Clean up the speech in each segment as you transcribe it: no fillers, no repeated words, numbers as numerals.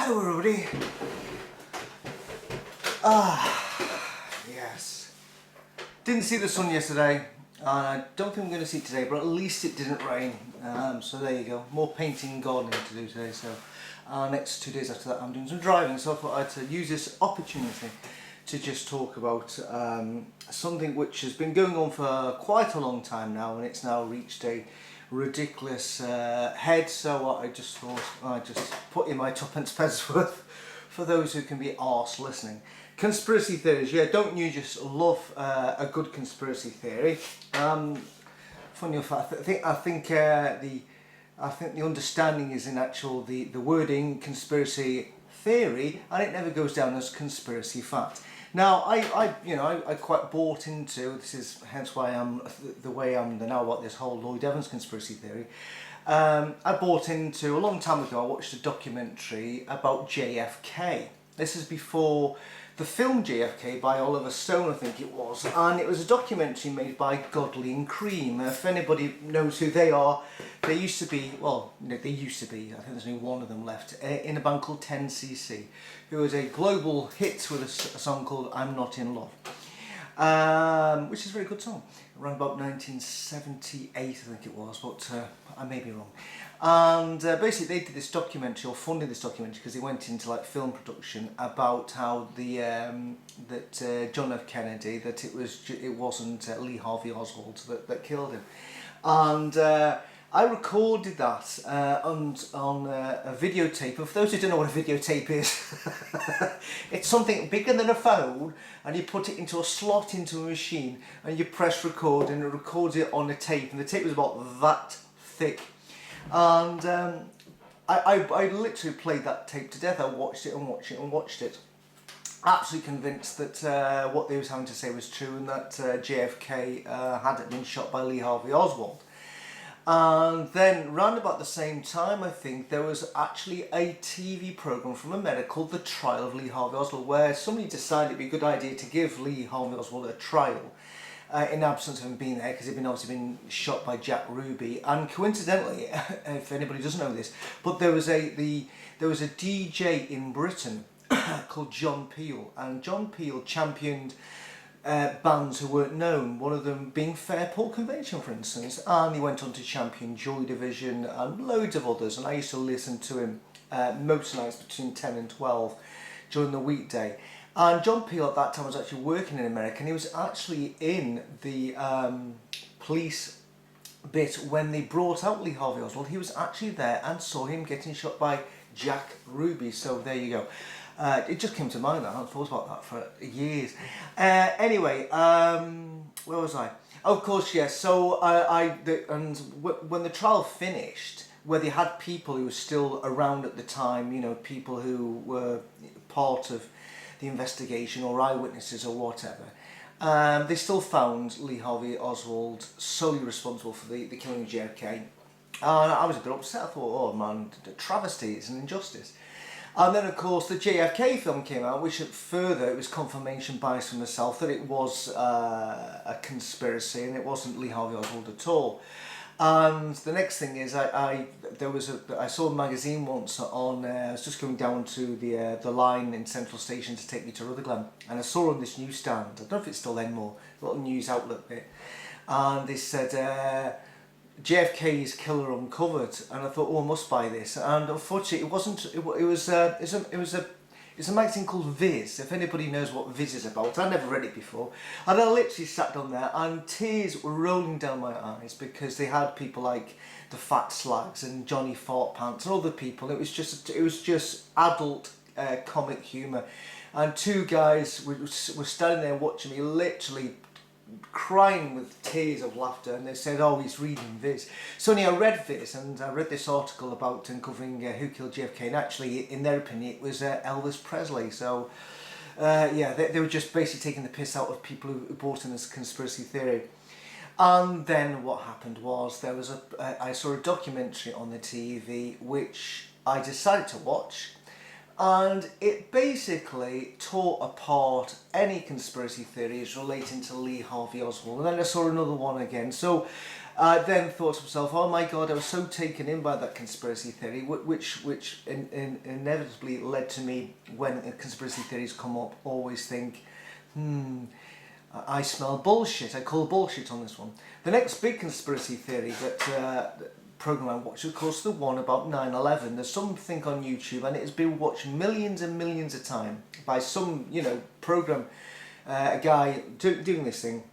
Hello everybody. Yes. Didn't see the sun yesterday, and I don't think I'm going to see it today, but at least it didn't rain. So there you go. More painting and gardening to do today. So next 2 days after that I'm doing some driving, so I thought I'd use this opportunity to just talk about something which has been going on for quite a long time now, and it's now reached a ridiculous head. So I just thought I'd just put in my tuppence pence worth for those who can be arsed listening. Conspiracy theories, yeah, don't you just love a good conspiracy theory? Funny enough, I think the understanding is in actual the wording conspiracy theory, and it never goes down as conspiracy fact. Now, I quite bought into this, is hence why I'm the way I'm now about this whole Lloyd Evans conspiracy theory. I bought into, a long time ago, I watched a documentary about JFK. This is before the film JFK by Oliver Stone, I think it was, and it was a documentary made by Godley and Cream. If anybody knows who they are, they used to be, I think there's only one of them left, in a band called 10cc, who was a global hit with a song called I'm Not In Love, which is a very good song, around about 1978 I think it was, but I may be wrong. And basically they did this documentary, or funded this documentary, because they went into like film production about how the John F. Kennedy, that it wasn't Lee Harvey Oswald that killed him. And I recorded that on a videotape. And for those who don't know what a videotape is, it's something bigger than a phone, and you put it into a slot into a machine, and you press record, and it records it on a tape, and the tape was about that thick. And I literally played that tape to death. I watched it and watched it and watched it. Absolutely convinced that what they was having to say was true, and that JFK hadn't been shot by Lee Harvey Oswald. And then round about the same time, I think, there was actually a TV program from America called The Trial of Lee Harvey Oswald, where somebody decided it'd be a good idea to give Lee Harvey Oswald a trial. In absence of him being there, because he'd obviously been shot by Jack Ruby. And coincidentally, if anybody doesn't know this, but there was a DJ in Britain called John Peel, and John Peel championed bands who weren't known, one of them being Fairport Convention, for instance, and he went on to champion Joy Division and loads of others, and I used to listen to him most nights between 10 and 12 during the weekday. And John Peel at that time was actually working in America, and he was actually in the police bit when they brought out Lee Harvey Oswald. He was actually there and saw him getting shot by Jack Ruby. So there you go. It just came to mind that I hadn't thought about that for years. Anyway, where was I? Oh, of course, yes. So when the trial finished, where they had people who were still around at the time, you know, people who were part of the investigation or eyewitnesses or whatever, they still found Lee Harvey Oswald solely responsible for the killing of JFK. And I was a bit upset. I thought, oh man, the travesty, it's an injustice. And then of course the JFK film came out, which further, it was confirmation bias for myself that it was a conspiracy and it wasn't Lee Harvey Oswald at all. And the next thing is, I saw a magazine once on. I was just going down to the line in Central Station to take me to Rutherglen, and I saw on this newsstand, I don't know if it's still anymore, a little news outlet bit, and they said JFK's killer uncovered, and I thought, oh, I must buy this. And unfortunately, it wasn't. It's a magazine called Viz. If anybody knows what Viz is about, I never read it before. And I literally sat down there and tears were rolling down my eyes, because they had people like the Fat Slags and Johnny Fart Pants and other people. It was just adult comic humour. And two guys were standing there watching me, literally crying with tears of laughter, and they said, oh, he's reading Viz. So anyway, I read Viz, and I read this article about uncovering who killed JFK, and actually, in their opinion, it was Elvis Presley. So yeah, they were just basically taking the piss out of people who bought in this conspiracy theory. And then what happened was, I saw a documentary on the TV which I decided to watch, and it basically tore apart any conspiracy theories relating to Lee Harvey Oswald. And then I saw another one again. So I then thought to myself, oh my God, I was so taken in by that conspiracy theory, which inevitably led to me, when conspiracy theories come up, always think, I smell bullshit. I call bullshit on this one. The next big conspiracy theory program I watched, of course, the one about 9/11. There's something on YouTube, and it has been watched millions and millions of times by some, program, a guy doing this thing,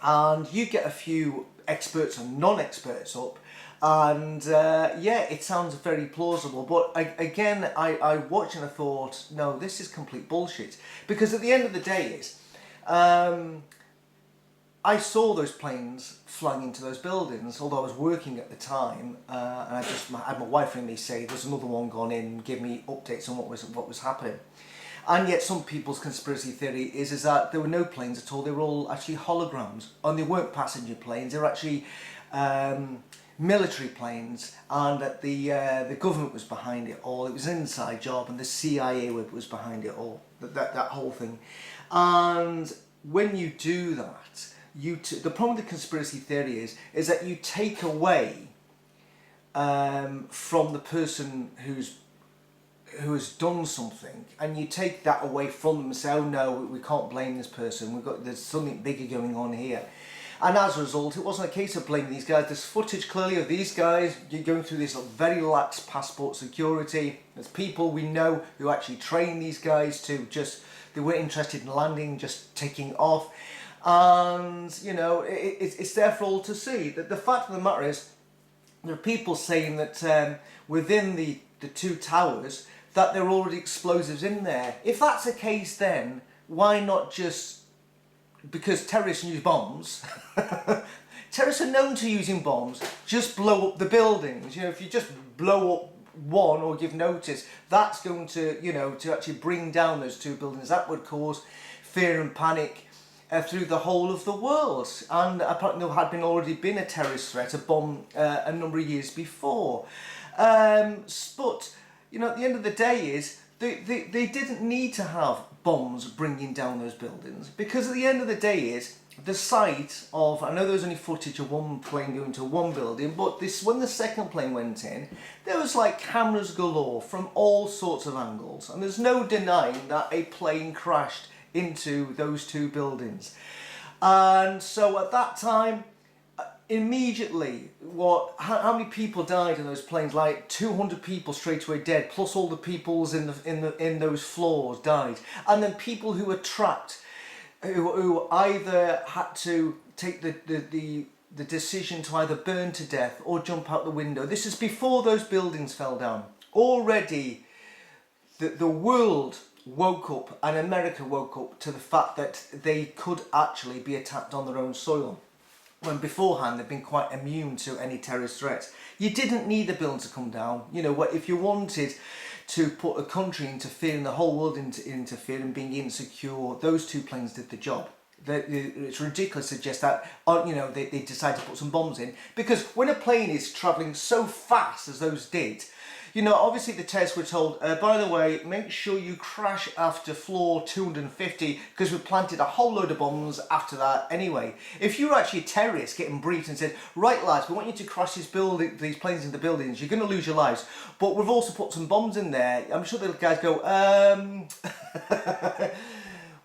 and you get a few experts and non-experts up, and it sounds very plausible. But I watched and I thought, no, this is complete bullshit, because at the end of the day I saw those planes flying into those buildings, although I was working at the time, and I had my wife ring me say, there's another one gone in, give me updates on what was happening. And yet some people's conspiracy theory is that there were no planes at all, they were all actually holograms, and they weren't passenger planes, they were actually military planes, and that the government was behind it all. It was an inside job, and the CIA was behind it all, that whole thing. And when you do that, the problem with the conspiracy theory is that you take away from the person who has done something, and you take that away from them and say, oh no, we can't blame this person, there's something bigger going on here. And as a result, it wasn't a case of blaming these guys. There's footage clearly of these guys going through this very lax passport security. There's people we know who actually train these guys to they weren't interested in landing, just taking off. And, it's there for all to see. The fact of the matter is, there are people saying that within the two towers, that there are already explosives in there. If that's the case, then why not just, because terrorists use bombs, terrorists are known to using bombs, just blow up the buildings. If you just blow up one or give notice, that's going to, to actually bring down those two buildings. That would cause fear and panic through the whole of the world. And apparently there had already been a terrorist threat, a bomb, a number of years before. But, at the end of the day they didn't need to have bombs bringing down those buildings, because at the end of the day the sight of, I know there was only footage of one plane going to one building, but when the second plane went in, there was like cameras galore from all sorts of angles, and there's no denying that a plane crashed into those two buildings. And so at that time, immediately, how many people died in those planes? Like 200 people straight away dead, plus all the peoples in those floors died, and then people who were trapped, who either had to take the decision to either burn to death or jump out the window. This is before those buildings fell down. Already, the world woke up, and America woke up to the fact that they could actually be attacked on their own soil, when beforehand they've been quite immune to any terrorist threats. You didn't need the building to come down. If you wanted to put a country into fear and the whole world into fear and being insecure, those two planes did the job. It's ridiculous to suggest that they decided to put some bombs in, because when a plane is travelling so fast as those did, obviously the terrorists were told, by the way, make sure you crash after floor 250, because we planted a whole load of bombs after that anyway. If you were actually a terrorist getting briefed and said, right lads, we want you to crash these planes into buildings, you're going to lose your lives, but we've also put some bombs in there, I'm sure the guys go,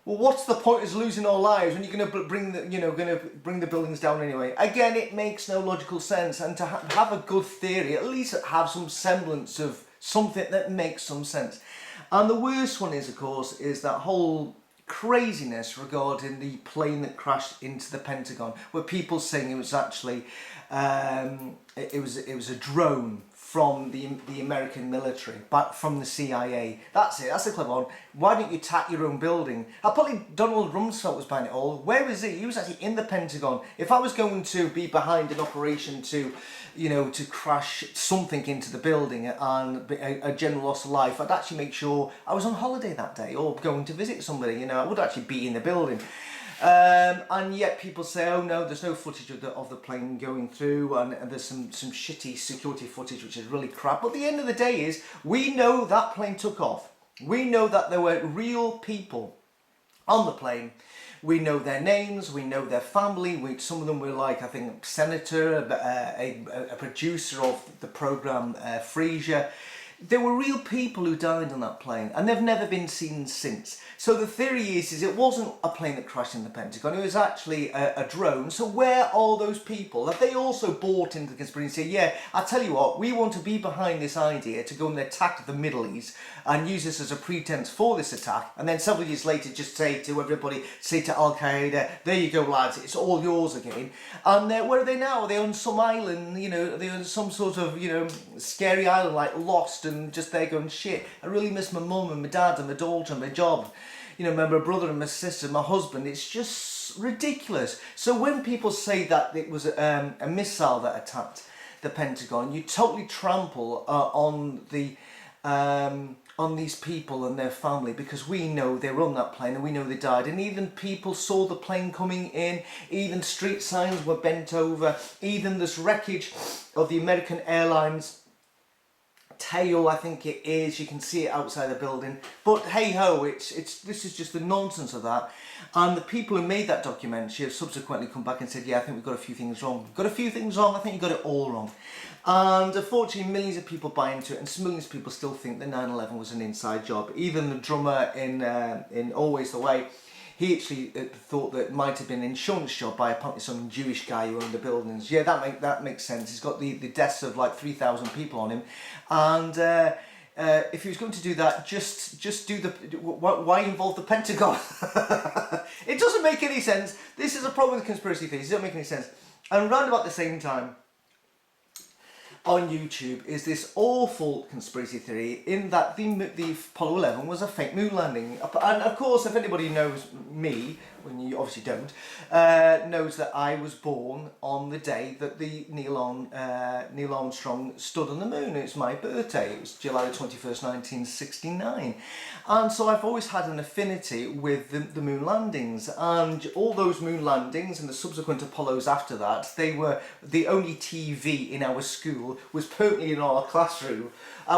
well, what's the point of losing our lives when you're going to bring the buildings down anyway? Again, it makes no logical sense. And to have a good theory, at least have some semblance of something that makes some sense. And the worst one is, of course, is that whole craziness regarding the plane that crashed into the Pentagon, where people saying it was actually it was a drone from the American military, but from the CIA. That's it, that's the clever one. Why don't you attack your own building? Apparently Donald Rumsfeld was behind it all. Where is he? He was actually in the Pentagon. If I was going to be behind an operation to crash something into the building and a general loss of life, I'd actually make sure I was on holiday that day or going to visit somebody, I would actually be in the building. And yet people say, oh no, there's no footage of the plane going through, and there's some shitty security footage which is really crap. But the end of the day we know that plane took off. We know that there were real people on the plane. We know their names, we know their family. Some of them were like, I think, senator, a producer of the programme Frasier. There were real people who died on that plane, and they've never been seen since. So the theory is it wasn't a plane that crashed in the Pentagon, it was actually a drone. So where are those people? Have they also bought into the conspiracy? Yeah, I tell you what, we want to be behind this idea to go and attack the Middle East and use this as a pretense for this attack, and then several years later just say to everybody, say to Al-Qaeda, there you go lads, it's all yours again. And where are they now? Are they on some island, you know, are they on some sort of, you know, scary island like Lost, and just there going, shit, I really miss my mum and my dad and my daughter and my job, you know, my brother and my sister, my husband. It's just ridiculous. So when people say that it was a missile that attacked the Pentagon, you totally trample on these people and their family, because we know they were on that plane and we know they died, and even people saw the plane coming in, even street signs were bent over, even this wreckage of the American Airlines tail, I think it is, you can see it outside the building. But hey ho, this is just the nonsense of that. And the people who made that documentary have subsequently come back and said, yeah, I think we've got a few things wrong. We've got a few things wrong, I think you got it all wrong. And unfortunately millions of people buy into it, and millions of people still think that 9/11 was an inside job. Even the drummer in Always the Way, he actually thought that it might have been an insurance job by apparently some Jewish guy who owned the buildings. Yeah, that makes sense. He's got the deaths of like 3,000 people on him, and if he was going to do that, just do why involve the Pentagon? It doesn't make any sense. This is a problem with conspiracy theories. It doesn't make any sense. And around about the same time, on YouTube is this awful conspiracy theory in that the Apollo 11 was a fake moon landing. And of course, if anybody knows me, when you obviously don't, knows that I was born on the day that the Neil Armstrong stood on the moon. It's my birthday. It was July the 21st, 1969. And so I've always had an affinity with the moon landings, and all those moon landings and the subsequent Apollos after that, they were the only TV in our school was permanently in our classroom.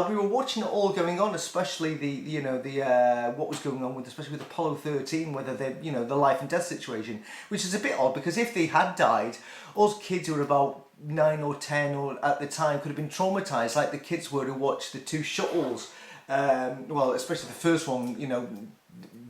We were watching it all going on, especially what was going on especially with Apollo 13, whether the life and death situation, which is a bit odd, because if they had died, us kids who were about 9 or 10 or at the time could have been traumatized, like the kids were who watched the two shuttles, well, especially the first one,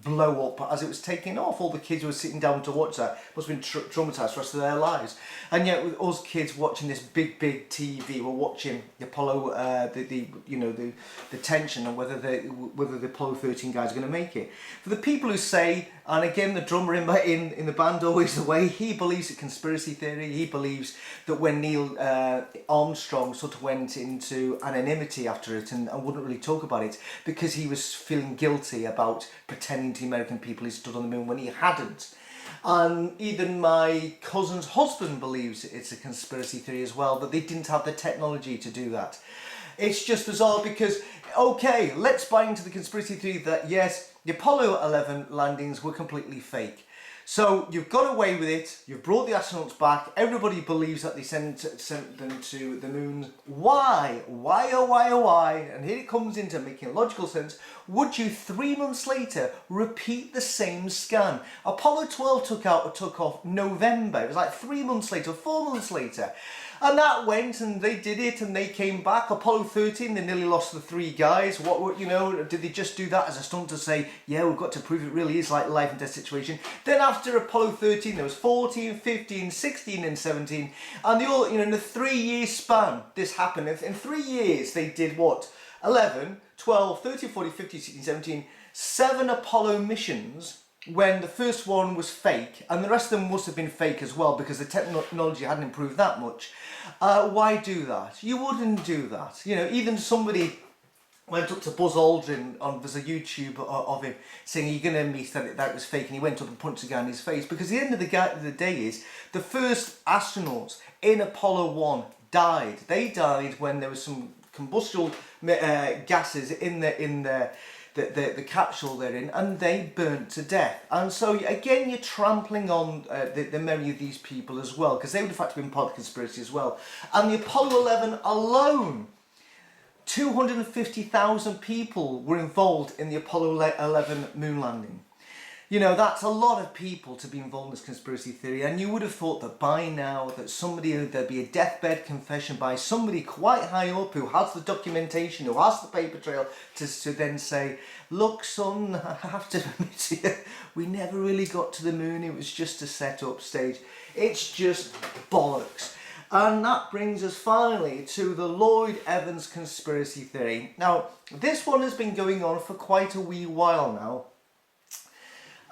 blow up as it was taking off. All the kids who were sitting down to watch that must have been traumatized for the rest of their lives. And yet with us kids watching this big TV, we're watching the Apollo, the tension on whether the Apollo 13 guys are going to make it. For the people who say, and again the drummer in the band Always the Way, he believes a conspiracy theory. He believes that when Neil Armstrong sort of went into anonymity after it and wouldn't really talk about it because he was feeling guilty about pretending to the American people he stood on the moon when he hadn't. And even my cousin's husband believes it's a conspiracy theory as well, that they didn't have the technology to do that. It's just bizarre because, okay, let's buy into the conspiracy theory that yes, the Apollo 11 landings were completely fake. So you've got away with it, you've brought the astronauts back, everybody believes that they sent them to the moon. Why? Why, oh why, oh why? And here it comes into making logical sense. Would you 3 months later repeat the same scan? Apollo 12 took off November. It was like 3 months later, 4 months later. And that went, and they did it, and they came back. Apollo 13, they nearly lost the 3 guys. Did they just do that as a stunt to say, yeah, we've got to prove it really is like life and death situation? Then after Apollo 13, there was 14, 15, 16, and 17, and they all, in a 3-year span, this happened. In 3 years, they did what? 11, 12, 13, 14, 15, 16, 17, 7 Apollo missions, when the first one was fake, and the rest of them must have been fake as well because the technology hadn't improved that much. Why do that? You wouldn't do that. Even somebody went up to Buzz Aldrin there's a YouTube of him saying, "Are you going to admit that it was fake?" And he went up and punched the guy in his face, because the end of the day is the first astronauts in Apollo 1 died. They died when there was some combustible gases in the capsule they're in, and they burnt to death. And so again, you're trampling on the memory of these people as well, because they would have had to been part of the conspiracy as well. And the Apollo 11 alone, 250,000 people were involved in the Apollo 11 moon landing. You know, that's a lot of people to be involved in this conspiracy theory, and you would have thought that by now that there'd be a deathbed confession by somebody quite high up who has the documentation, who has the paper trail to then say, look son, I have to admit to you, we never really got to the moon, it was just a set-up stage. It's just bollocks. And that brings us finally to the Lloyd Evans conspiracy theory. Now, this one has been going on for quite a wee while now.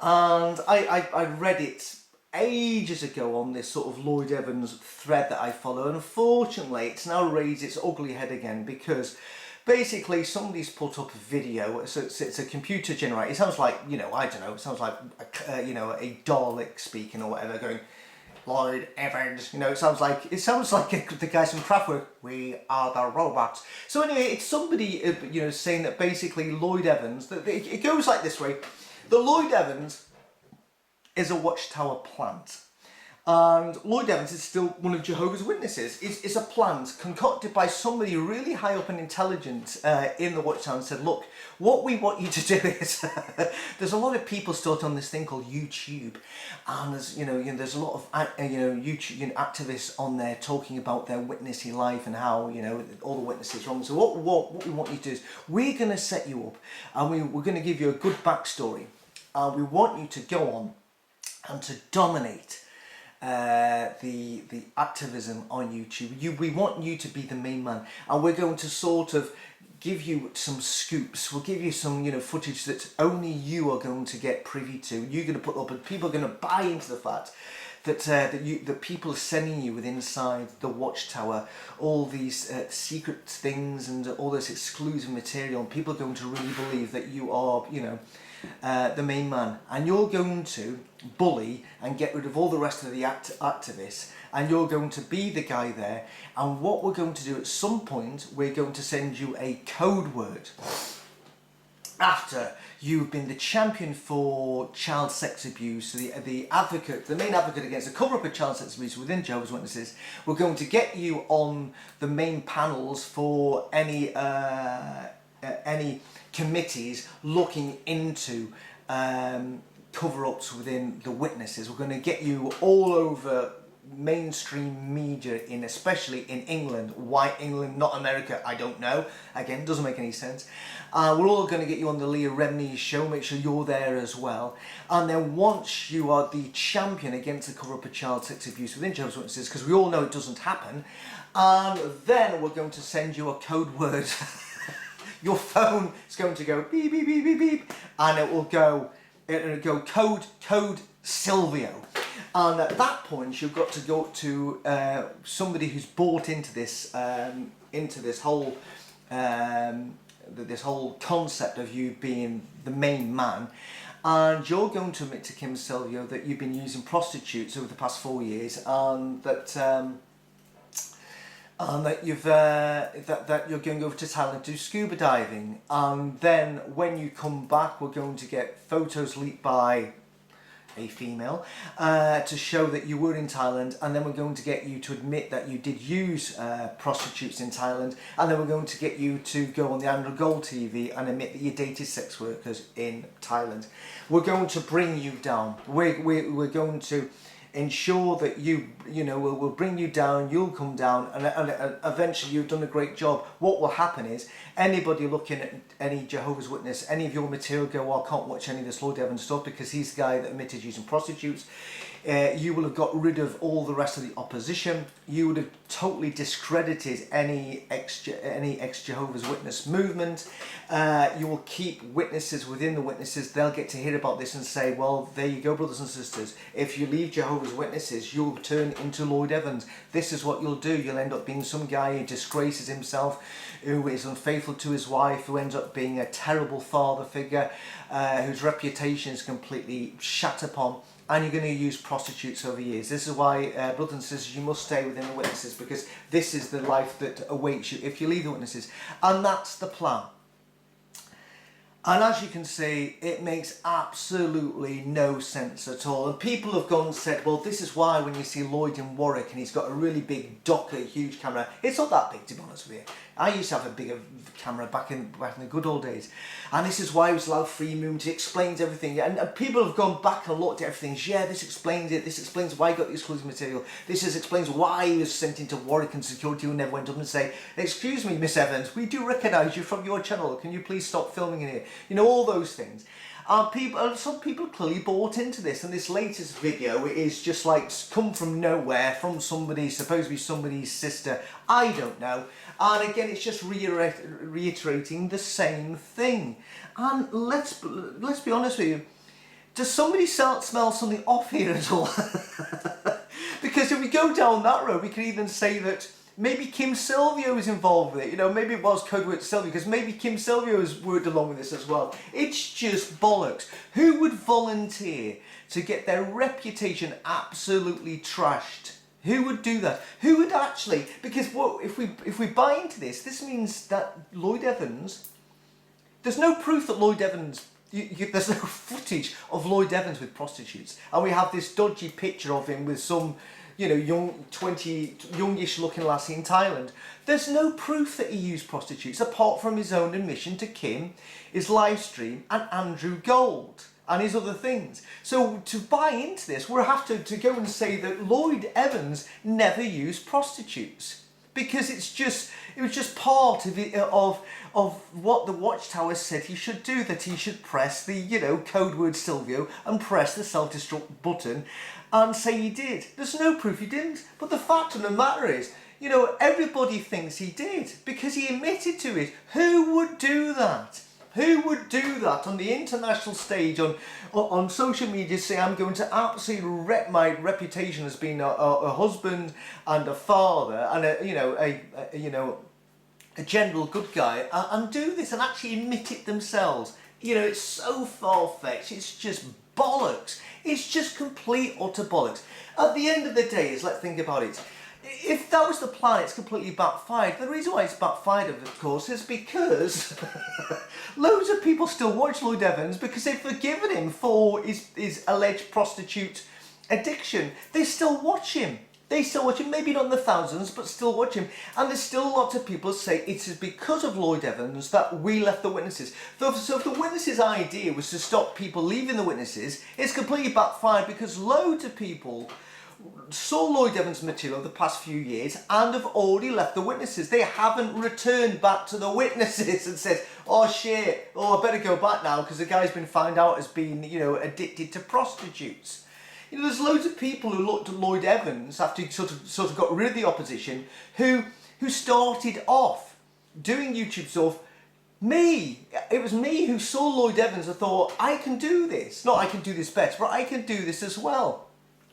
And I read it ages ago on this sort of Lloyd Evans thread that I follow, and unfortunately it's now raised its ugly head again because basically somebody's put up a video, so it's a computer generated, it sounds like, you know, I don't know, it sounds like you know, a Dalek speaking or whatever, going, Lloyd Evans, you know, it sounds like the guys from Kraftwerk, we are the robots. So anyway, it's somebody, you know, saying that basically Lloyd Evans, it goes like this way. The Lloyd Evans is a watchtower plant, and Lloyd Evans is still one of Jehovah's Witnesses. It's a plant concocted by somebody really high up and intelligent in the watchtower, and said, look, what we want you to do is, there's a lot of people starting on this thing called YouTube, and there's, you know, there's a lot of YouTube activists on there talking about their witnessy life and how, you know, all the witnesses wrong. So what we want you to do is, we're going to set you up, and we're going to give you a good backstory. We want you to go on and to dominate the activism on YouTube. We want you to be the main man, and we're going to sort of give you some scoops. We'll give you some, you know, footage that only you are going to get privy to. You're going to put up, and people are going to buy into the fact that that people are sending you with inside the watchtower all these secret things and all this exclusive material, and people are going to really believe that you are, you know, the main man, and you're going to bully and get rid of all the rest of the activists, and you're going to be the guy there. And what we're going to do at some point, we're going to send you a code word after you've been the champion for child sex abuse, the advocate, the main advocate against the cover-up of child sex abuse within Jehovah's Witnesses. We're going to get you on the main panels for any committees looking into cover-ups within the witnesses. We're going to get you all over mainstream media, especially in England. Why England, not America, I don't know. Again, doesn't make any sense. We're all going to get you on the Leah Remini show, make sure you're there as well. And then once you are the champion against the cover-up of child sex abuse within Jehovah's Witnesses, because we all know it doesn't happen, then we're going to send you a code word. Your phone is going to go beep, beep, beep, beep, beep, and it'll go code Silvio. And at that point, you've got to go to somebody who's bought into this whole concept of you being the main man, and you're going to admit to Kim Silvio that you've been using prostitutes over the past 4 years, and that you're going over to Thailand to do scuba diving, and then when you come back, we're going to get photos leaked by a female to show that you were in Thailand, and then we're going to get you to admit that you did use prostitutes in Thailand, and then we're going to get you to go on the Andrew Gold TV and admit that you dated sex workers in Thailand. We're going to bring you down. We're going to ensure that we'll bring you down, you'll come down, and eventually you've done a great job. What will happen is, anybody looking at any Jehovah's Witness, any of your material, go, well, I can't watch any of this Lloyd Evans stuff because he's the guy that admitted using prostitutes. You will have got rid of all the rest of the opposition. You would have totally discredited any ex-Jehovah's Witness movement. You will keep witnesses within the witnesses. They'll get to hear about this and say, well, there you go, brothers and sisters. If you leave Jehovah's Witnesses, you'll turn into Lloyd Evans. This is what you'll do. You'll end up being some guy who disgraces himself, who is unfaithful to his wife, who ends up being a terrible father figure, whose reputation is completely shat upon. And you're going to use prostitutes over years. This is why, brothers and sisters, you must stay within the witnesses, because this is the life that awaits you if you leave the witnesses. And that's the plan. And as you can see, it makes absolutely no sense at all. And people have gone and said, well, this is why when you see Lloyd in Warwick and he's got a really big Docker, huge camera, it's not that big, to be honest with you. I used to have a bigger camera back in the good old days, and this is why it was allowed free movement. It explains everything, and people have gone back and looked at everything. Yeah, this explains it. This explains why he got the exclusive material. Explains why he was sent into Warwick and security who never went up and say, "Excuse me, Miss Evans, we do recognise you from your channel. Can you please stop filming in here?" You know, all those things. Some people clearly bought into this, and this latest video is just like come from nowhere, from somebody, supposed to be somebody's sister, I don't know. And again, it's just reiterating the same thing. And let's be honest with you, does somebody smell something off here at all? Because if we go down that road, we can even say that maybe Kim Silvio is involved with it. You know, maybe it was Code Word Silvio, because maybe Kim Silvio has worked along with this as well. It's just bollocks. Who would volunteer to get their reputation absolutely trashed? Who would do that? Who would actually? Because if we buy into this, this means that Lloyd Evans. There's no proof that Lloyd Evans. There's no footage of Lloyd Evans with prostitutes, and we have this dodgy picture of him with some, you know, youngish looking lassie in Thailand. There's no proof that he used prostitutes apart from his own admission to Kim, his live stream, and Andrew Gold and his other things. So to buy into this, we'll have to go and say that Lloyd Evans never used prostitutes, because it was just part of what the Watchtower said he should do, that he should press the, you know, code word Silvio and press the self-destruct button and say he did. There's no proof he didn't, but the fact of the matter is, you know, everybody thinks he did because he admitted to it. Who would do that? Who would do that on the international stage, on social media, say, I'm going to absolutely wreck my reputation as being a husband and a father and a general good guy, and do this and actually admit it themselves? You know, it's so far-fetched. It's just bollocks. It's just complete utter bollocks. At the end of the day, let's think about it. If that was the plan, it's completely backfired. The reason why it's backfired, of course, is because loads of people still watch Lloyd Evans because they've forgiven him for his alleged prostitute addiction. They still watch him. They still watch him, maybe not in the thousands, but still watch him. And there's still lots of people who say it is because of Lloyd Evans that we left the witnesses. So if the witnesses' idea was to stop people leaving the witnesses, it's completely backfired because loads of people saw Lloyd Evans' material the past few years and have already left the witnesses. They haven't returned back to the witnesses and said, oh shit, oh I better go back now because the guy's been found out as being, you know, addicted to prostitutes. You know, there's loads of people who looked at Lloyd Evans after he sort of got rid of the opposition, who started off doing YouTube stuff. It was me who saw Lloyd Evans and thought, I can do this. Not I can do this better, but I can do this as well.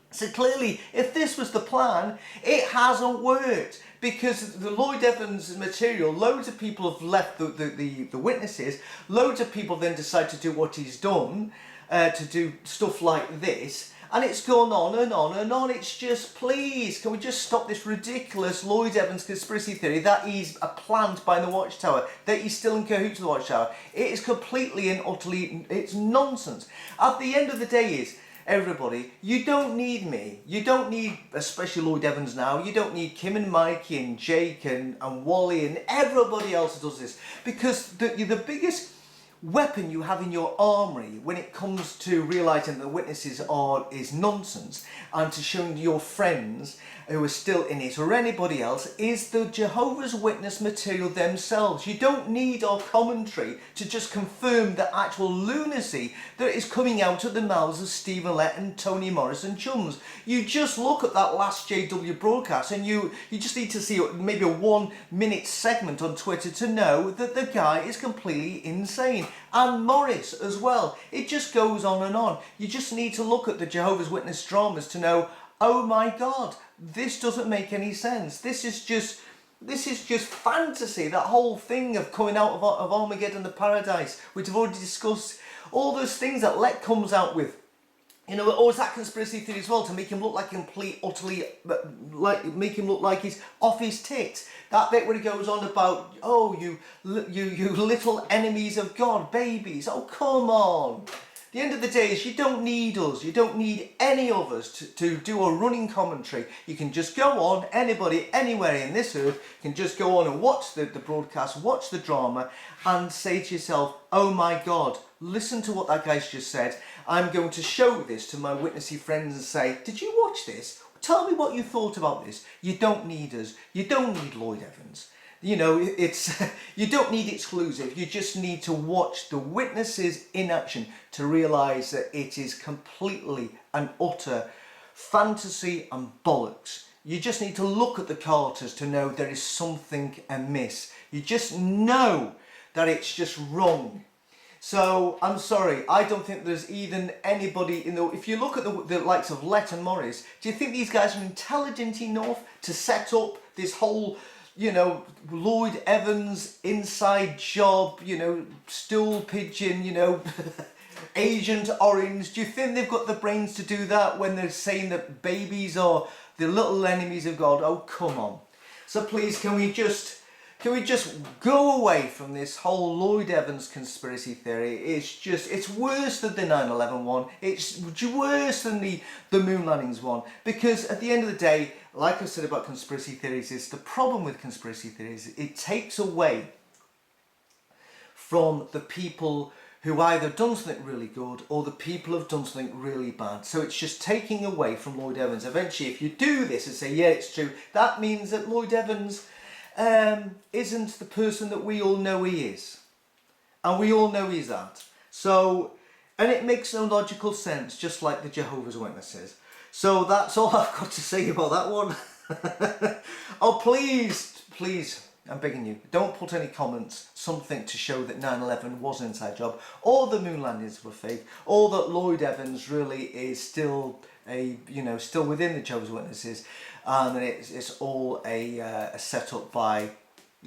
So clearly, if this was the plan, it hasn't worked, because the Lloyd Evans material, loads of people have left the witnesses, loads of people then decide to do what he's done, to do stuff like this, and it's gone on and on and on. It's just, please, can we just stop this ridiculous Lloyd Evans conspiracy theory that he's planned by the Watchtower, that he's still in cahoots with the Watchtower? It is completely and utterly, it's nonsense. At the end of the day everybody, you don't need me. You don't need especially Lloyd Evans now. You don't need Kim and Mikey and Jake and Wally and everybody else who does this. Because the biggest weapon you have in your armoury when it comes to realising that the witnesses is nonsense, and to showing your friends who are still in it or anybody else, is the Jehovah's Witness material themselves. You don't need our commentary to just confirm the actual lunacy that is coming out of the mouths of Stephen Lett and Tony Morris and chums. You just look at that last JW broadcast and you just need to see maybe a 1 minute segment on Twitter to know that the guy is completely insane. And Morris as well. It just goes on and on. You just need to look at the Jehovah's Witness dramas to know, oh my God, this doesn't make any sense. This is just fantasy. That whole thing of coming out of Armageddon, the paradise, which I've already discussed. All those things that Lett comes out with. You know, or is that conspiracy theory as well, to make him look like make him look like he's off his tits? That bit where he goes on about, oh, you little enemies of God, babies. Oh, come on. The end of the day is you don't need us. You don't need any of us to do a running commentary. You can just go on, anybody, anywhere in this earth can just go on and watch the broadcast, watch the drama and say to yourself, oh my God, listen to what that guy's just said. I'm going to show this to my witnessy friends and say, did you watch this? Tell me what you thought about this. You don't need us. You don't need Lloyd Evans. You know, it's you don't need exclusive. You just need to watch the witnesses in action to realise that it is completely and utter fantasy and bollocks. You just need to look at the Carters to know there is something amiss. You just know that it's just wrong. So, I'm sorry, I don't think there's even anybody in the... If you look at the likes of Lett and Morris, do you think these guys are intelligent enough to set up this whole, you know, Lloyd Evans inside job, you know, stool pigeon, you know, Agent Orange? Do you think they've got the brains to do that when they're saying that babies are the little enemies of God? Oh, come on. So please, can we just go away from this whole Lloyd Evans conspiracy theory? It's worse than the 9/11 one. It's worse than the moon landings one. Because at the end of the day, like I said about conspiracy theories, is the problem with conspiracy theories, it takes away from the people who either done something really good or the people who have done something really bad. So it's just taking away from Lloyd Evans. Eventually, if you do this and say, yeah, it's true, that means that Lloyd Evans isn't the person that we all know he is. And we all know he's that. So, and it makes no logical sense, just like the Jehovah's Witnesses. So that's all I've got to say about that one. Oh, please, I'm begging you, don't put any comments, something to show that 9/11 was an inside job, or the moon landings were fake, or that Lloyd Evans really is still still within the Jehovah's Witnesses, and it's all a set-up by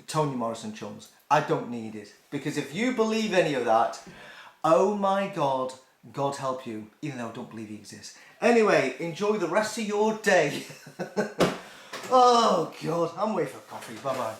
Tony Morris and chums. I don't need it, because if you believe any of that, oh my God, God help you, even though I don't believe he exists. Anyway, enjoy the rest of your day. Oh God, I'm waiting for coffee. Bye bye.